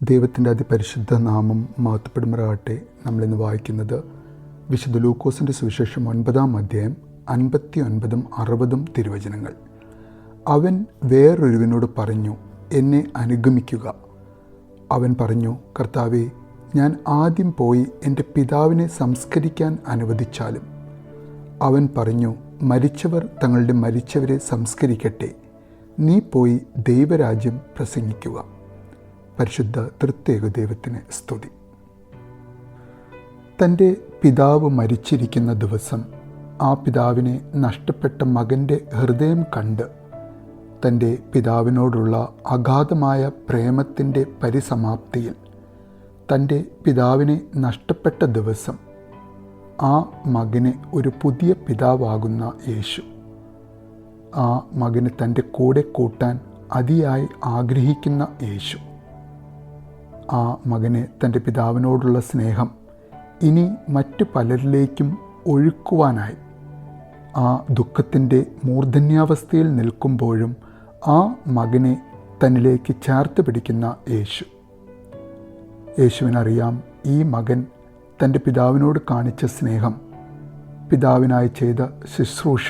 ദൈവത്തിൻ്റെ അതിപരിശുദ്ധ നാമം മഹത്വപ്പെടുമാറാകട്ടെ. നമ്മളിന്ന് വായിക്കുന്നത് വിശുദ്ധ ലൂക്കോസിൻ്റെ സുവിശേഷം 9-ാം അധ്യായം 59 60 തിരുവചനങ്ങൾ. അവൻ വേറൊരുവനോട് പറഞ്ഞു, എന്നെ അനുഗമിക്കുക. അവൻ പറഞ്ഞു, കർത്താവേ, ഞാൻ ആദ്യം പോയി എൻ്റെ പിതാവിനെ സംസ്കരിക്കാൻ അനുവദിച്ചാലും. അവൻ പറഞ്ഞു, മരിച്ചവർ തങ്ങളുടെ മരിച്ചവരെ സംസ്കരിക്കട്ടെ, നീ പോയി ദൈവരാജ്യം പ്രസംഗിക്കുക. പരിശുദ്ധ തൃത്യേക ദൈവത്തിന് സ്തുതി. തൻ്റെ പിതാവ് മരിച്ചിരിക്കുന്ന ദിവസം ആ പിതാവിനെ നഷ്ടപ്പെട്ട മകൻ്റെ ഹൃദയം കണ്ട് തൻ്റെ പിതാവിനോടുള്ള അഗാധമായ പ്രേമത്തിൻ്റെ പരിസമാപ്തിയിൽ തൻ്റെ പിതാവിനെ നഷ്ടപ്പെട്ട ദിവസം ആ മകനെ ഒരു പുതിയ പിതാവാകുന്ന യേശു ആ മകനെ തൻ്റെ കൂടെ കൂട്ടാൻ അതിയായി ആഗ്രഹിക്കുന്ന യേശു ആ മകനെ തൻ്റെ പിതാവിനോടുള്ള സ്നേഹം ഇനി മറ്റു പലരിലേക്കും ഒഴുക്കുവാനായി ആ ദുഃഖത്തിൻ്റെ മൂർധന്യാവസ്ഥയിൽ നിൽക്കുമ്പോഴും ആ മകനെ തന്നിലേക്ക് ചേർത്ത് പിടിക്കുന്ന യേശുവിനറിയാം ഈ മകൻ തൻ്റെ പിതാവിനോട് കാണിച്ച സ്നേഹം, പിതാവിനായി ചെയ്ത ശുശ്രൂഷ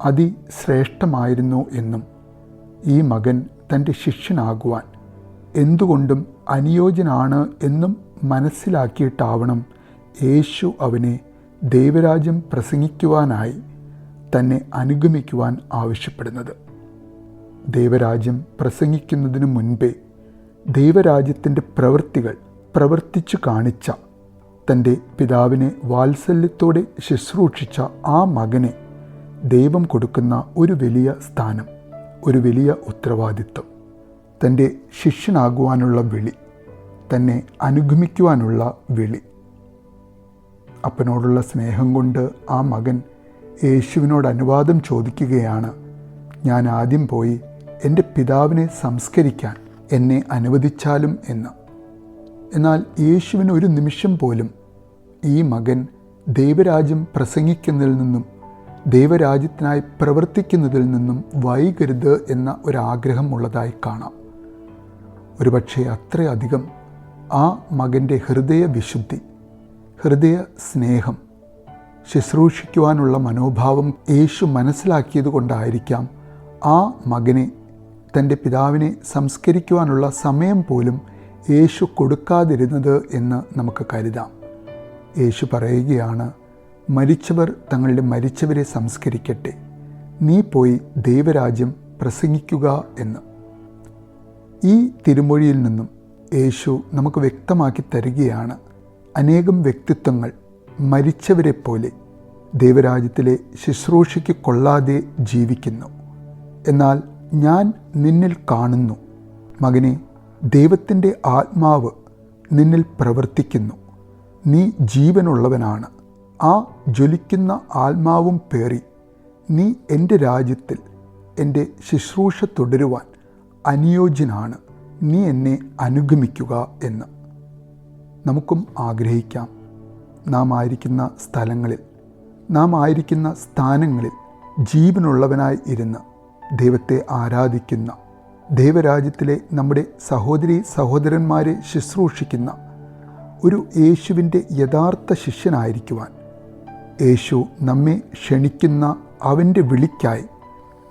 അതിശ്രേഷ്ഠമായിരുന്നു എന്നും ഈ മകൻ തൻ്റെ ശിഷ്യനാകുവാൻ എന്തുകൊണ്ടും അനുയോജ്യനാണ് എന്നും മനസ്സിലാക്കിയിട്ടാവണം യേശു അവനെ ദൈവരാജ്യം പ്രസംഗിക്കുവാനായി തന്നെ അനുഗമിക്കുവാൻ ആവശ്യപ്പെടുന്നത്. ദൈവരാജ്യം പ്രസംഗിക്കുന്നതിനു മുൻപേ ദൈവരാജ്യത്തിൻ്റെ പ്രവൃത്തികൾ പ്രവർത്തിച്ചു കാണിച്ച തൻ്റെ പിതാവിനെ വാത്സല്യത്തോടെ ശുശ്രൂഷിച്ച ആ മകനെ ദൈവം കൊടുക്കുന്ന ഒരു വലിയ സ്ഥാനം, ഒരു വലിയ ഉത്തരവാദിത്വം, തൻ്റെ ശിഷ്യനാകുവാനുള്ള വിളി, തന്നെ അനുഗമിക്കുവാനുള്ള വിളി. അപ്പനോടുള്ള സ്നേഹം കൊണ്ട് ആ മകൻ യേശുവിനോട് അനുവാദം ചോദിക്കുകയാണ്, ഞാൻ ആദ്യം പോയി എൻ്റെ പിതാവിനെ സംസ്കരിക്കാൻ എന്നെ അനുവദിച്ചാലും എന്ന്. എന്നാൽ യേശുവിന് ഒരു നിമിഷം പോലും ഈ മകൻ ദൈവരാജ്യം പ്രസംഗിക്കുന്നതിൽ നിന്നും ദൈവരാജ്യത്തിനായി പ്രവർത്തിക്കുന്നതിൽ നിന്നും വൈകരുത് എന്ന ഒരാഗ്രഹം ഉള്ളതായി കാണാം. ഒരുപക്ഷെ അത്രയധികം ആ മകൻ്റെ ഹൃദയ വിശുദ്ധി, ഹൃദയ സ്നേഹം, ശുശ്രൂഷിക്കുവാനുള്ള മനോഭാവം യേശു മനസ്സിലാക്കിയത് കൊണ്ടായിരിക്കാം ആ മകനെ തൻ്റെ പിതാവിനെ സംസ്കരിക്കുവാനുള്ള സമയം പോലും യേശു കൊടുക്കാതിരുന്നത് എന്ന് നമുക്ക് കരുതാം. യേശു പറയുകയാണ്, മരിച്ചവർ തങ്ങളുടെ മരിച്ചവരെ സംസ്കരിക്കട്ടെ, നീ പോയി ദൈവരാജ്യം പ്രസംഗിക്കുക എന്ന്. ഈ തിരുമൊഴിയിൽ നിന്നും യേശു നമുക്ക് വ്യക്തമാക്കി തരികയാണ്, അനേകം വ്യക്തിത്വങ്ങൾ മരിച്ചവരെ പോലെ ദൈവരാജ്യത്തിലെ ശുശ്രൂഷയ്ക്ക് കൊള്ളാതെ ജീവിക്കുന്നു. എന്നാൽ ഞാൻ നിന്നിൽ കാണുന്നു, മകനെ, ദൈവത്തിൻ്റെ ആത്മാവ് നിന്നിൽ പ്രവർത്തിക്കുന്നു, നീ ജീവനുള്ളവനാണ്, ആ ജ്വലിക്കുന്ന ആത്മാവും പേറി നീ എൻ്റെ രാജ്യത്തിൽ എൻ്റെ ശുശ്രൂഷ തുടരുവാൻ അനുയോജ്യനാണ്, നീ എന്നെ അനുഗമിക്കുക എന്ന്. നമുക്കും ആഗ്രഹിക്കാം, നാം ആയിരിക്കുന്ന സ്ഥലങ്ങളിൽ, നാം ആയിരിക്കുന്ന സ്ഥാനങ്ങളിൽ ജീവനുള്ളവനായി ഇരുന്ന് ദൈവത്തെ ആരാധിക്കുന്ന, ദൈവരാജ്യത്തിലെ നമ്മുടെ സഹോദരീ സഹോദരന്മാരെ ശുശ്രൂഷിക്കുന്ന ഒരു യേശുവിൻ്റെ യഥാർത്ഥ ശിഷ്യനായിരിക്കുവാൻ യേശു നമ്മെ ക്ഷണിക്കുന്ന അവൻ്റെ വിളിക്കായി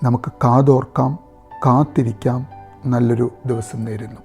നമുക്ക് കാതോർക്കാം, കാത്തിരിക്കാം. നല്ലൊരു ദിവസം നേരുന്നു.